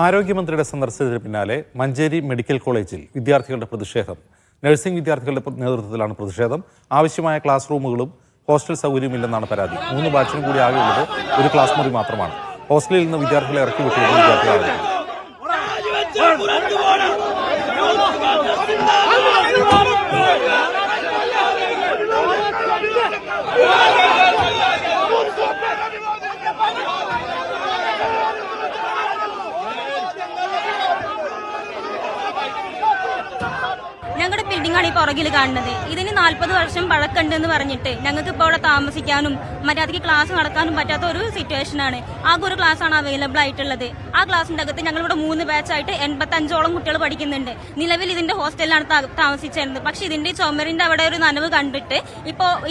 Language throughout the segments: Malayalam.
ആരോഗ്യമന്ത്രിയുടെ സന്ദർശനത്തിന് പിന്നാലെ മഞ്ചേരി മെഡിക്കൽ കോളേജിൽ വിദ്യാർത്ഥികളുടെ പ്രതിഷേധം. നഴ്സിംഗ് വിദ്യാർത്ഥികളുടെ നേതൃത്വത്തിലാണ് പ്രതിഷേധം. ആവശ്യമായ ക്ലാസ് റൂമുകളും ഹോസ്റ്റൽ സൗകര്യമില്ലെന്നാണ് പരാതി. 3 ബാച്ചിനും കൂടി ആകെയുള്ളത് ഒരു ക്ലാസ് മുറി മാത്രമാണ്. ഹോസ്റ്റലിൽ നിന്ന് വിദ്യാർത്ഥികളെ ഇറക്കി വിട്ടിരുന്ന വിദ്യാർത്ഥികളാണ്. ഞങ്ങളുടെ ബിൽഡിംഗാണ് ഈ പുറകിൽ കാണുന്നത്. ഇതിന് 40 വർഷം പഴക്കമുണ്ടെന്ന് പറഞ്ഞിട്ട് ഞങ്ങൾക്ക് ഇപ്പോൾ ഇവിടെ താമസിക്കാനും മര്യാദയ്ക്ക് ക്ലാസ് നടക്കാനും പറ്റാത്ത ഒരു സിറ്റുവേഷനാണ്. ആകെ ഒരു ക്ലാസ്സാണ് അവൈലബിൾ ആയിട്ടുള്ളത്. ആ ക്ലാസിന്റെ അകത്ത് ഞങ്ങളിവിടെ 3 ബാച്ചായിട്ട് 85ഓളം കുട്ടികൾ പഠിക്കുന്നുണ്ട്. നിലവിൽ ഇതിന്റെ ഹോസ്റ്റലിലാണ് താമസിച്ചിരുന്നത്. പക്ഷെ ഇതിന്റെ ചുമരിന്റെ അവിടെ ഒരു നനവ് കണ്ടിട്ട്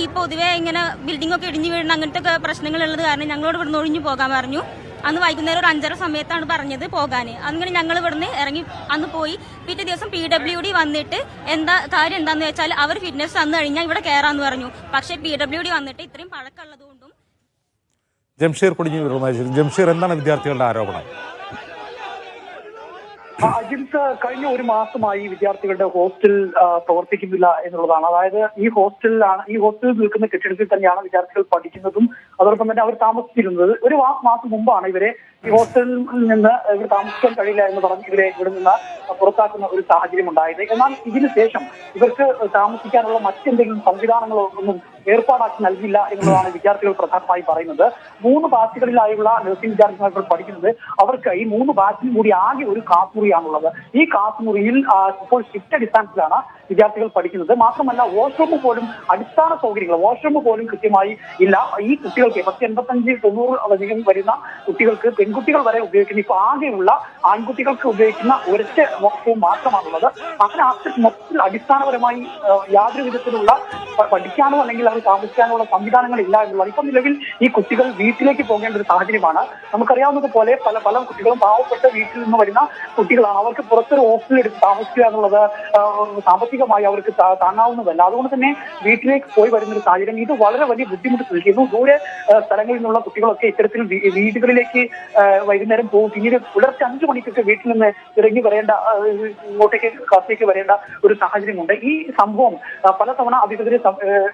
ഈ പൊതുവെ ഇങ്ങനെ ബിൽഡിംഗ് ഒക്കെ ഇടിഞ്ഞു വീഴുന്ന അങ്ങനത്തെ പ്രശ്നങ്ങൾ ഉള്ളത് കാരണം ഞങ്ങളോട് ഇവിടുന്ന് ഒഴിഞ്ഞു പോകാൻ പറഞ്ഞു. അന്ന് വൈകുന്നേരം ഒരു 5:30 സമയത്താണ് പറഞ്ഞത് പോകാൻ. അങ്ങനെ ഞങ്ങൾ ഇവിടുന്ന് ഇറങ്ങി അന്ന് പോയി. പിറ്റേ ദിവസം PWD വന്നിട്ട് കാര്യം എന്താന്ന് വെച്ചാൽ അവർ ഫിറ്റ്നസ് തന്നു കഴിഞ്ഞാൽ ഇവിടെ കയറാന്ന് പറഞ്ഞു. പക്ഷേ PWD വന്നിട്ട് ഇത്രയും പഴക്കമുള്ളതുകൊണ്ടും. ജംഷീർ പൊടിഞ്ഞു. ജംഷീർ, എന്താണ് വിദ്യാർത്ഥികളുടെ ആരോപണം? അജിത്ത്, കഴിഞ്ഞ ഒരു മാസമായി വിദ്യാർത്ഥികളുടെ ഹോസ്റ്റൽ പ്രവർത്തിക്കുന്നില്ല എന്നുള്ളതാണ്. അതായത് ഈ ഹോസ്റ്റലിൽ നിൽക്കുന്ന കെട്ടിടത്തിൽ തന്നെയാണ് വിദ്യാർത്ഥികൾ പഠിക്കുന്നതും അതോടൊപ്പം തന്നെ അവർ താമസിച്ചിരുന്നത്. ഒരു മാസം മുമ്പാണ് ഇവരെ ഈ ഹോസ്റ്റലിൽ നിന്ന് ഇവർ താമസിക്കാൻ കഴിയില്ല എന്ന് പറഞ്ഞ് ഇവരെ ഇവിടെ നിന്ന് പുറത്താക്കുന്ന ഒരു സാഹചര്യം ഉണ്ടായത്. എന്നാൽ ഇതിനു ശേഷം ഇവർക്ക് താമസിക്കാനുള്ള മറ്റെന്തെങ്കിലും സംവിധാനങ്ങളോ ഒന്നും ഏർപ്പാടാക്കി നൽകില്ല എന്നുള്ളതാണ് വിദ്യാർത്ഥികൾ പ്രധാനമായി പറയുന്നത്. 3 ബാച്ചുകളിലായുള്ള നഴ്സിംഗ് വിദ്യാർത്ഥികൾ പഠിക്കുന്നത്. അവർക്ക് ഈ 3 ബാച്ചിനും കൂടി ആകെ ഒരു ക്ലാസ് മുറിയാണുള്ളത്. ഈ ക്ലാസ് മുറിയിൽ ഇപ്പോൾ ഷിഫ്റ്റ് അടിസ്ഥാനത്തിലാണ് വിദ്യാർത്ഥികൾ പഠിക്കുന്നത്. മാത്രമല്ല വാഷ്റൂം പോലും അടിസ്ഥാന സൗകര്യങ്ങൾ പോലും കൃത്യമായി ഇല്ല. ഈ കുട്ടികൾക്ക് 85-90 വരുന്ന കുട്ടികൾക്ക് പെൺകുട്ടികൾ വരെ ഉപയോഗിക്കുന്ന ഇപ്പൊ ആകെയുള്ള ആൺകുട്ടികൾക്ക് ഉപയോഗിക്കുന്ന ഒരൊറ്റ വാഷ്റൂം മാത്രമാണുള്ളത്. അങ്ങനെ മൊത്തത്തിൽ അടിസ്ഥാനപരമായി യാതൊരു വിധത്തിലുള്ള പഠിക്കാനോ അല്ലെങ്കിൽ അവർ താമസിക്കാനുള്ള സംവിധാനങ്ങൾ ഇല്ല എന്നുള്ളത്. ഇപ്പൊ നിലവിൽ ഈ കുട്ടികൾ വീട്ടിലേക്ക് പോകേണ്ട ഒരു സാഹചര്യമാണ്. നമുക്കറിയാവുന്നത് പോലെ പല കുട്ടികളും പാവപ്പെട്ട വീട്ടിൽ നിന്ന് വരുന്ന കുട്ടികളാണ്. അവർക്ക് പുറത്തൊരു ഹോസ്റ്റലിൽ എടുത്ത് താമസിക്കുക എന്നുള്ളത് സാമ്പത്തികമായി അവർക്ക് താങ്ങാവുന്നതല്ല. അതുകൊണ്ട് തന്നെ വീട്ടിലേക്ക് പോയി വരുന്ന ഒരു സാഹചര്യം ഇത് വളരെ വലിയ ബുദ്ധിമുട്ട് സൃഷ്ടിക്കുന്നു. ദൂരെ സ്ഥലങ്ങളിൽ നിന്നുള്ള കുട്ടികളൊക്കെ ഇത്തരത്തിൽ വീടുകളിലേക്ക് വൈകുന്നേരം പോകും. പിന്നീട് പുലർച്ചെ 5 മണിക്കൊക്കെ വീട്ടിൽ നിന്ന് ഇറങ്ങി വരേണ്ട, ക്ലാസ്സിലേക്ക് വരേണ്ട ഒരു സാഹചര്യമുണ്ട്. ഈ സംഭവം പലതവണ അധികൃതരെ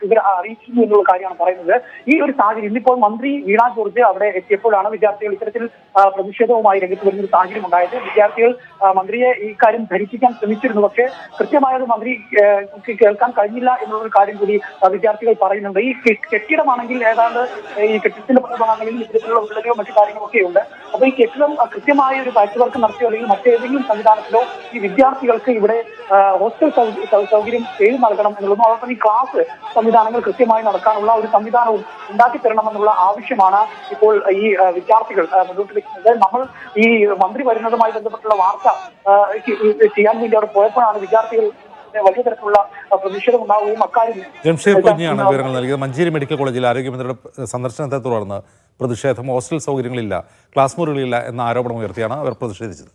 ഇവർ അറിയിക്കുന്നു എന്നുള്ള കാര്യമാണ് പറയുന്നത്. ഈ ഒരു സാഹചര്യം ഇന്നിപ്പോൾ മന്ത്രി വീണ ജോർജ് അവിടെ എത്തിയപ്പോഴാണ് വിദ്യാർത്ഥികൾ ഇത്തരത്തിൽ പ്രതിഷേധവുമായി രംഗത്ത് വരുന്ന ഒരു സാഹചര്യം ഉണ്ടായത്. വിദ്യാർത്ഥികൾ മന്ത്രിയെ ഈ കാര്യം ധരിപ്പിക്കാൻ ശ്രമിച്ചിരുന്നു. പക്ഷേ കൃത്യമായത് മന്ത്രി കേൾക്കാൻ കഴിഞ്ഞില്ല എന്നുള്ളൊരു കാര്യം കൂടി വിദ്യാർത്ഥികൾ പറയുന്നുണ്ട്. ഈ കെട്ടിടമാണെങ്കിൽ ഏതാണ്ട് ഈ കെട്ടിടത്തിന്റെ ഭാഗങ്ങളിൽ ഇത്തരത്തിലുള്ള വിള്ളലോ മറ്റു കാര്യങ്ങളൊക്കെ ഉണ്ട്. അപ്പൊ ഈ കെട്ടിടം കൃത്യമായ ഒരു പാച്ച് വർക്ക് നടത്തിയോ അല്ലെങ്കിൽ മറ്റേതെങ്കിലും സംവിധാനത്തിലോ ഈ വിദ്യാർത്ഥികൾക്ക് ഇവിടെ ഹോസ്റ്റൽ സൗകര്യം ചെയ്തു നൽകണം എന്നുള്ളതും അതോടൊപ്പം ഈ ക്ലാസ് സംവിധാനങ്ങൾ കൃത്യമായി നടക്കാനുള്ള ഒരു സംവിധാനവും ഉണ്ടാക്കി തരണമെന്നുള്ള ആവശ്യമാണ് ഇപ്പോൾ ഈ വിദ്യാർത്ഥികൾ മുന്നോട്ട് വെക്കുന്നത്. നമ്മൾ ഈ മന്ത്രി വരുന്നതുമായി ബന്ധപ്പെട്ടുള്ള വാർത്ത ചെയ്യാൻ വേണ്ടി അവിടെ പോയപ്പോഴാണ് വിദ്യാർത്ഥികൾ വലിയ തരത്തിലുള്ള പ്രതിഷേധം ഉണ്ടാവുകയും അക്കാര്യം. ജംഷീർ പൊടിഞ്ഞാണ് വിവരങ്ങൾ നൽകിയത്. മഞ്ചേരി മെഡിക്കൽ കോളേജിൽ ആരോഗ്യമന്ത്രിയുടെ സന്ദർശനത്തെ തുടർന്ന് പ്രതിഷേധം. ഹോസ്റ്റൽ സൗകര്യങ്ങളില്ല, ക്ലാസ് മുറികളില്ല എന്ന ആരോപണം ഉയർത്തിയാണ് അവർ പ്രതിഷേധിച്ചത്.